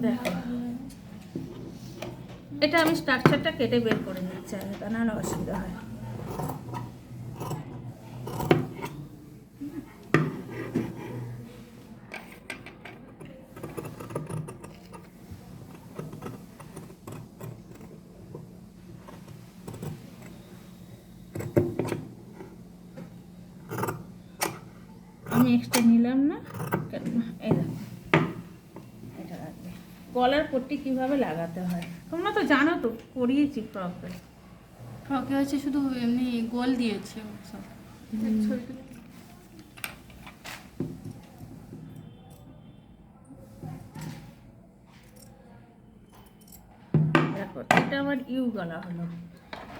দেখো এটা আমি স্ট্রাকচারটা কেটে বের করে নিচ্ছি আগে, তা নাহলে অসুবিধা হয়। আমি এক্সট্রা নিলাম না, এই দেখো এটা লাগবে। গলার পট্টি কিভাবে লাগাতে হয় তোমরা তো জানো, তো করিয়েছি ফ্রকে। ফ্রকে হচ্ছে শুধু এমনি গোল দিয়েছে সব। দেখো এটা আমার ইউ গলা হলো।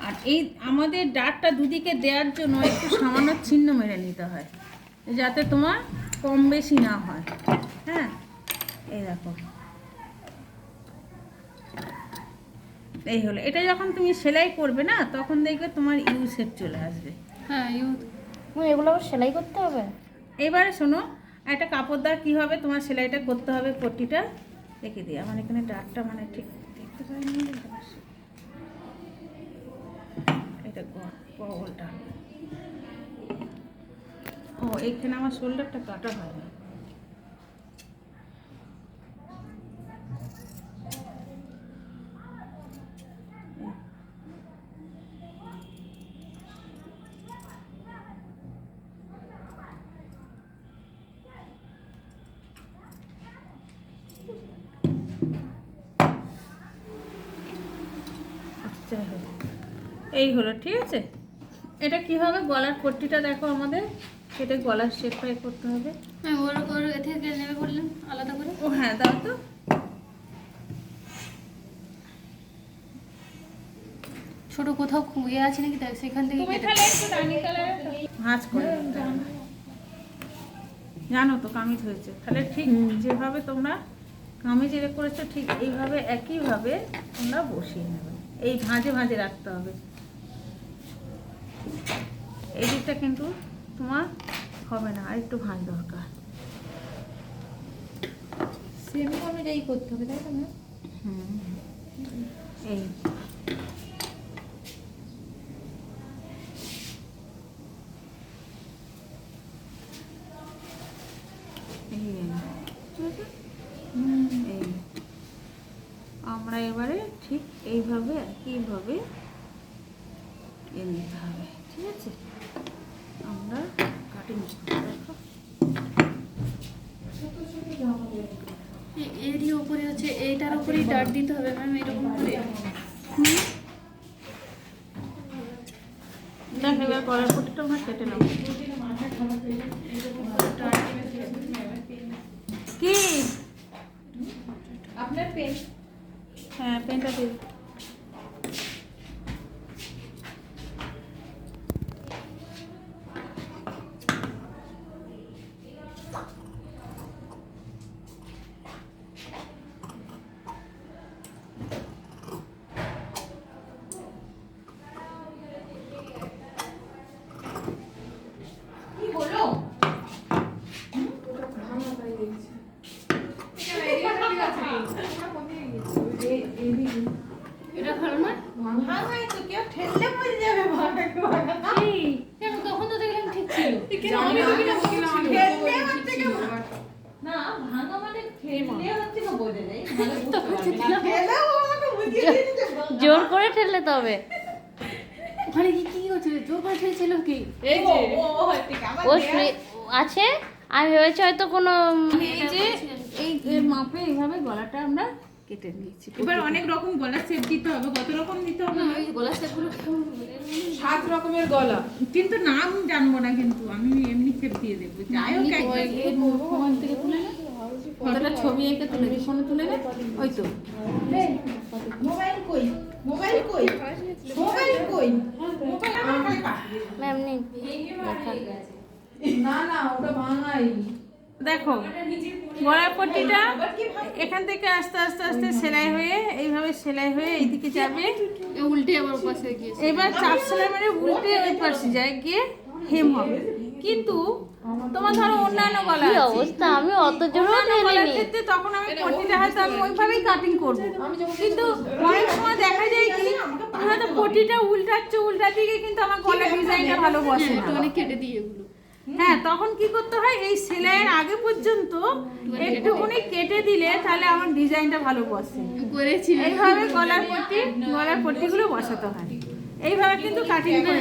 আর এই আমাদের ডাটটা দুদিকে দেওয়ার জন্য একটু সামান্য চিহ্ন মেরে নিতে হয়, যাতে তোমার কম বেশি না হয়। হ্যাঁ, এই দেখো এই হলো। এটা যখন তুমি সেলাই করবে না, তখন দেখবে তোমার ইউ শেপ চলে আসবে। হ্যাঁ, এগুলো আবার সেলাই করতে হবে। এবারে শোনো, একটা কাপড় দা কী হবে তোমার সেলাইটা করতে হবে। পট্টিটা রেখে দিই, আমার এখানে ডাটটা মানে ঠিক দেখতে পাইনি, এটা গলটা। ও এইখানে আমার শোল্ডারটা কাটা হয় না। এই হলো, ঠিক আছে। এটা কি হবে, গলার পট্টিটা দেখো আমাদের সেটা গলার শেপটাই করতে হবে। হ্যাঁ, ওর এ থেকে নেমে পড়লেন আলাদা করে। ও হ্যাঁ, দাও তো। ছোট কোথাও ইয়ে আছে নাকি দেখ, সেখান থেকে তুমি তাহলে একটু রানী কালারের ভাঁজ করে জানো তো কামিজ হয়েছে, তাহলে ঠিক যেভাবে তোমরা কামিজ এর করেছো ঠিক এইভাবে একইভাবে তোমরা বসিয়ে নেবে। এই ভাঁজে ভাঁজে রাখতে হবে। এই দিকটা কিন্তু তোমার হবে না, আর একটু ভাঁজ দরকার। সেম অনুযায়ী করতে হবে, তাই না? এই আমরা এবারে ঠিক এইভাবে একইভাবে নিতে হবে, ঠিক আছে। আমরা কাটিং দেখো এরই উপরে হচ্ছে এইটার উপরেই ডাট দিতে হবে ম্যাম, এরকম করে। দেখ এবার গলার পট্টিটা আমরা কেটে নেব। কি আপনার পেন? হ্যাঁ, পেনটা দিই। এটা ভালো না? ভাঙাই তো কেউ ঠেললে পড়ে যাবে। তখন তো দেখলাম ঠিক ছিল। না, ভাঙা মানে ঠেললে হচ্ছে না, বোঝা যায়। জোর করে ঠেললে তবে ওখানে কি হচ্ছিল? জোর করে ঠেলছিল কি? এই যে ও আছে, আমি ভেবেছি হয়তো কোনো এই যে এই এর মাপে এইভাবে গলাটা আমরা কেটে নিয়েছি। এবার অনেক রকম গলার শেপ দিতে হবে। কত রকম দিতে হবে? ওই গলা সেটগুলো 7 রকমের গলা, কিন্তু নাম জানবো না, কিন্তু আমি এমনি শেপ দিয়ে দেবো। যাই হোক, ফোন থেকে তুলে না, কতটা ছবি এঁকে তুলে দিই, ফোনে তুলে না। ওই তো মোবাইল কই, মোবাইল কই, মোবাইল কই, মোবাইল আমার কাছে। ম্যাম নেই। না না, ওটা ভাঙাই। দেখো গলার পট্টিটা এখান থেকে আস্তে আস্তে আস্তে সেলাই হয়ে এইভাবে সেলাই হয়ে এইদিকে যাবে, উল্টে আবার পাশে গিয়েছে। এবার চাপ সেলাই মানে উল্টে ওই পাশে যায়, গিয়ে হেম হবে। কিন্তু তোমার ধরো অন্যান্য গলা কি আছে, অবস্থা, আমি অত জোরও অন্যান্য গলার ঠেলিনি। ক্ষেত্রে তখন আমি পটিটা হয়তো আমি ওইভাবেই কাটিং করবো, কিন্তু অনেক সময় দেখা যায় কি তুমি হয়তো পটিটা উল্টা দিকে কিন্তু আমার গলার ডিজাইনটা ভালো বসে না। অনেক কেটে দিই এগুলো। হ্যাঁ, তখন কি করতে হয়, এই সেলাইয়ের আগে পর্যন্ত একটুখানি কেটে দিলে তাহলে আমার ডিজাইনটা ভালো বসে। করেছি এইভাবে গলার পট্টিগুলো বসাতে হয়, এইভাবে কিন্তু কাটিং করে